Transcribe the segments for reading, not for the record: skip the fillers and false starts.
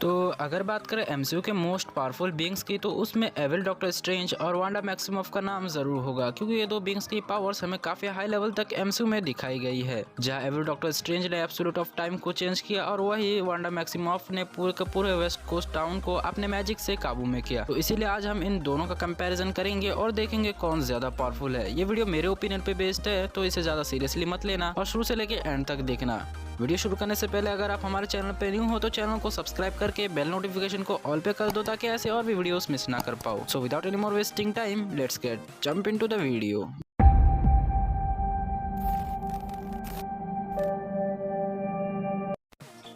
तो अगर बात करें एमसीयू के मोस्ट पावरफुल बीइंग्स की, तो उसमें एविल डॉक्टर स्ट्रेंज और वांडा मैक्सिमोफ का नाम जरूर होगा, क्योंकि ये दो बीइंग्स की पावर्स हमें काफी हाई लेवल तक एमसीयू में दिखाई गई है। जहां एविल डॉक्टर स्ट्रेंज ने एब्सोल्यूट ऑफ टाइम को चेंज किया और वही वांडा मैक्सिमोफ ने पूरे के पूरे वेस्ट कोस्ट टाउन को अपने मैजिक से काबू में किया। तो इसीलिए आज हम इन दोनों का कंपैरिजन करेंगे और देखेंगे कौन ज्यादा पावरफुल है। ये वीडियो मेरे ओपिनियन पे बेस्ड है, तो इसे ज्यादा सीरियसली मत लेना और शुरू से लेके एंड तक देखना। वीडियो शुरू करने से पहले अगर आप हमारे चैनल पे न्यू हो तो चैनल को सब्सक्राइब करके बेल नोटिफिकेशन को ऑल पे कर दो, ताकि ऐसे और भी वीडियोस मिस ना कर पाओ। So without any more wasting time, let's get jump into the video.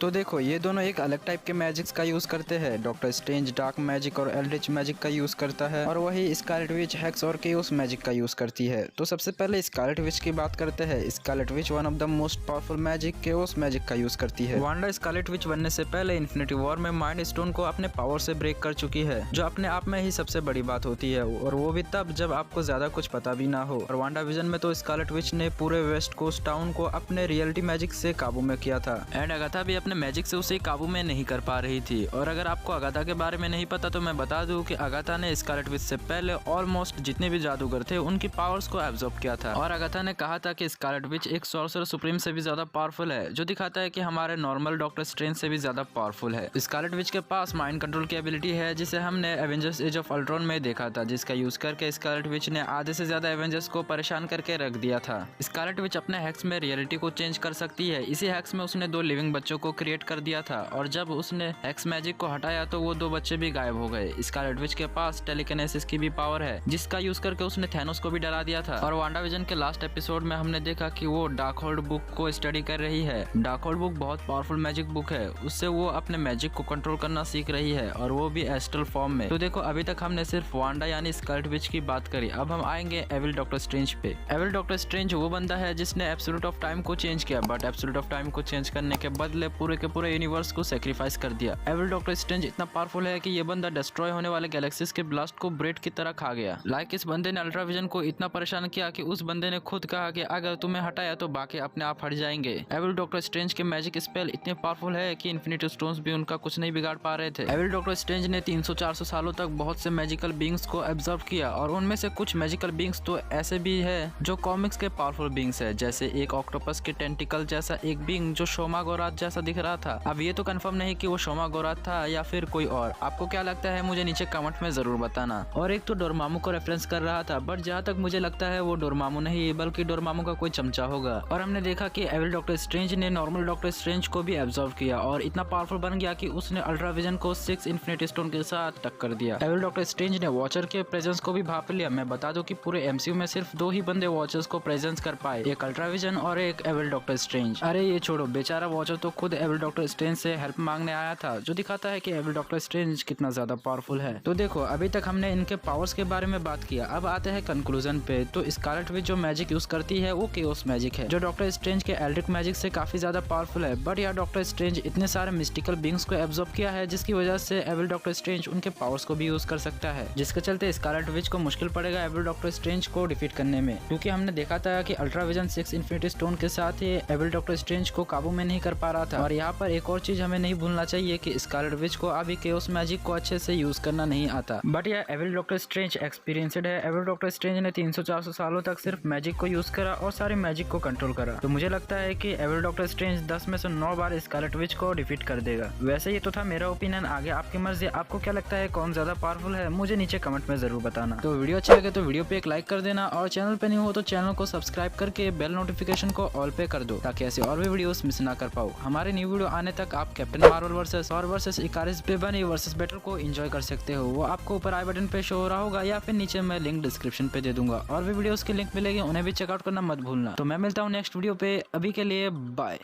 तो देखो, ये दोनों एक अलग टाइप के मैजिक्स का यूज करते हैं। डॉक्टर स्ट्रेंज डार्क मैजिक और एल्डरिच मैजिक का यूज करता है और वही स्कारलेट विच हेक्स और केओस मैजिक का यूज करती है। तो सबसे पहले स्कारलेट विच की बात करते हैं। Scarlet which one of the most powerful magic chaos magic का यूज करती है। वांडा स्कारलेट विच बनने से पहले इन्फिनिटी वॉर में माइंड स्टोन को अपने पावर से ब्रेक कर चुकी है, जो अपने आप में ही सबसे बड़ी बात होती है, और वो भी तब जब आपको ज्यादा कुछ पता भी ना हो। और वांडा विजन में तो स्कारलेट विच ने पूरे वेस्ट कोस्ट टाउन को अपने रियलिटी मैजिक से काबू में किया था, एंड अगाथा भी अपने मैजिक से उसे काबू में नहीं कर पा रही थी। और अगर आपको अगाथा के बारे में नहीं पता तो मैं बता दूं कि अगाथा ने स्कारलेट विच से पहले ऑलमोस्ट जितने भी जादूगर थे उनकी पावर्स को एब्जॉर्ब किया था। और अगाथा ने कहा था कि स्कारलेट विच एक सॉर्सरर सुप्रीम से भी ज्यादा पावरफुल है, जो दिखाता है कि हमारे नॉर्मल डॉक्टर स्ट्रेंज से भी ज्यादा पावरफुल है। स्कारलेट विच के पास माइंड कंट्रोल की एबिलिटी है, जिसे हमने एवेंजर्स एज ऑफ अल्ट्रॉन में देखा था, जिसका यूज करके स्कारलेट विच ने आधे से ज्यादा एवेंजर्स को परेशान करके रख दिया था। स्कारलेट विच अपने हैक्स में रियलिटी को चेंज कर सकती है। इसी हैक्स में उसने 2 लिविंग बच्चों को क्रिएट कर दिया था, और जब उसने हेक्स मैजिक को हटाया तो वो 2 बच्चे भी गायब हो गए। स्कारलेट विच के पास टेलीकिनेसिस की भी पावर है, जिसका यूज करके उसने थैनोस को भी डरा दिया था। और वांडा विजन के लास्ट एपिसोड में हमने देखा कि वो डार्क होल्ड बुक को स्टडी कर रही है। डार्क होल्ड बुक बहुत पावरफुल मैजिक बुक है, उससे वो अपने मैजिक को कंट्रोल करना सीख रही है, और वो भी एस्ट्रल फॉर्म में। तो देखो, अभी तक हमने सिर्फ वांडा यानी स्कारलेट विच की बात करी। अब हम आएंगे एविल डॉक्टर स्ट्रेंज पे। एविल डॉक्टर स्ट्रेंज वो बंदा है जिसने एब्सोल्यूट ऑफ टाइम को चेंज किया, बट एब्सोल्यूट ऑफ टाइम को चेंज करने के बदले पूरे के पूरे यूनिवर्स को सेक्रीफाइस कर दिया। एविल डॉक्टर स्ट्रेंज इतना पावरफुल है कि ये बंदा डिस्ट्रॉय होने वाले गैलेक्सीज के ब्लास्ट को ब्रेड की तरह खा गया। इस बंदे ने अल्ट्रा विजन को इतना परेशान किया कि उस बंदे ने खुद कहा कि अगर तुम्हें हटाया तो बाकी अपने आप हट जाएंगे। एविल डॉक्टर स्ट्रेंज के मैजिक स्पेल इतने पावरफुल है कि इन्फिनिटी स्टोन्स भी उनका कुछ नहीं बिगाड़ पा रहे थे। एविल डॉक्टर स्ट्रेंज ने 300-400 सालों तक बहुत से मैजिकल बीइंग्स को एब्जॉर्ब किया, और उनमें से कुछ मैजिकल बीइंग्स तो ऐसे भी है जो कॉमिक्स के पावरफुल बीइंग्स है, जैसे एक ऑक्टोपस के टेंटिकल जैसा एक बीइंग जो शोमा गोराथ जैसा दिख रहा था। अब ये तो कंफर्म नहीं कि वो शोमा गोराथ था या फिर कोई और। आपको क्या लगता है मुझे नीचे कमेंट में जरूर बताना। और एक तो डोरमामू को रेफरेंस कर रहा था, बट जहाँ तक मुझे लगता है वो डोरमामू नहीं बल्कि डोरमामू का कोई चमचा होगा। और हमने देखा कि एविल डॉक्टर स्ट्रेंज ने नॉर्मल डॉक्टर स्ट्रेंज को भी एब्जॉर्ब किया और इतना पावरफुल बन गया कि उसने अल्ट्रा विजन को 6 इन्फिनिटी स्टोन के साथ टक्कर दिया। एविल डॉक्टर स्ट्रेंज ने वॉचर के प्रेजेंस को भी भाप लिया। मैं बता दूं कि पूरे एमसीयू में सिर्फ 2 ही बंदे वॉचर्स को प्रेजेंस कर पाए, एक अल्ट्रा विजन और एक एविल डॉक्टर स्ट्रेंज। अरे ये छोड़ो, बेचारा वॉचर तो खुद एविल डॉक्टर स्ट्रेंज से हेल्प मांगने आया था, जो दिखाता है कि एविल डॉक्टर स्ट्रेंज कितना ज्यादा पावरफुल है। तो देखो, अभी तक हमने इनके पावर्स के बारे में बात किया, अब आते हैं कंक्लूजन पे। तो स्कारलेट विच जो मैजिक यूज करती है वो केओस मैजिक है, जो डॉक्टर स्ट्रेंज के एल्ड्रिक मैजिक से काफी ज्यादा पावरफुल है। बट यार डॉक्टर स्ट्रेंज इतने सारे मिस्टिकल बीइंग्स को एब्जॉर्ब किया है, जिसकी वजह से एविल डॉक्टर स्ट्रेंज उनके पावर्स को भी यूज कर सकता है, जिसके चलते स्कारलेट विच को मुश्किल पड़ेगा एविल डॉक्टर स्ट्रेंज को डिफीट करने में, क्योंकि हमने देखा था कि अल्ट्रा विजन 6 इन्फिनिटी स्टोन के साथ ही एविल डॉक्टर स्ट्रेंज को काबू में नहीं कर पा रहा था। और यहाँ पर एक और चीज हमें नहीं भूलना चाहिए कि स्कारलेट विच को अभी केओस मैजिक को अच्छे से यूज करना नहीं आता। बट यार एविल डॉक्टर स्ट्रेंज एक्सपीरियंसड है। एविल डॉक्टर स्ट्रेंज ने 300-400 सालों तक सिर्फ मैजिक को यूज करा और सारे मैजिक को कंट्रोल करा। तो मुझे लगता है कि एविल डॉक्टर स्ट्रेंज 10 में से 9 बार स्कारलेट विच को डिफीट कर देगा। वैसे ये तो था मेरा ओपिनियन, आगे आपकी मर्जी। आपको क्या लगता है कौन ज्यादा पावरफुल है, मुझे नीचे कमेंट में जरूर बताना। तो वीडियो अच्छी लगे तो वीडियो पे एक लाइक कर देना, और चैनल पे नहीं हो तो चैनल को सब्सक्राइब करके बेल नोटिफिकेशन को ऑल पे कर दो, ताकि ऐसे और भी वीडियोस मिस ना कर पाओ। हमारे न्यू वीडियो आने तक आप कैप्टन मार्वल वर्सेस इकारिस पे बनी वर्सेस बैटल को एंजॉय कर सकते हो। वो आपको ऊपर आई बटन पे शो हो रहा होगा, या फिर नीचे मैं लिंक डिस्क्रिप्शन पे दे दूंगा। और भी वीडियोस की लिंक मिलेगी, उन्हें भी चेकआउट करना मत भूलना। तो मैं मिलता हूँ नेक्स्ट वीडियो पे, अभी के लिए बाय।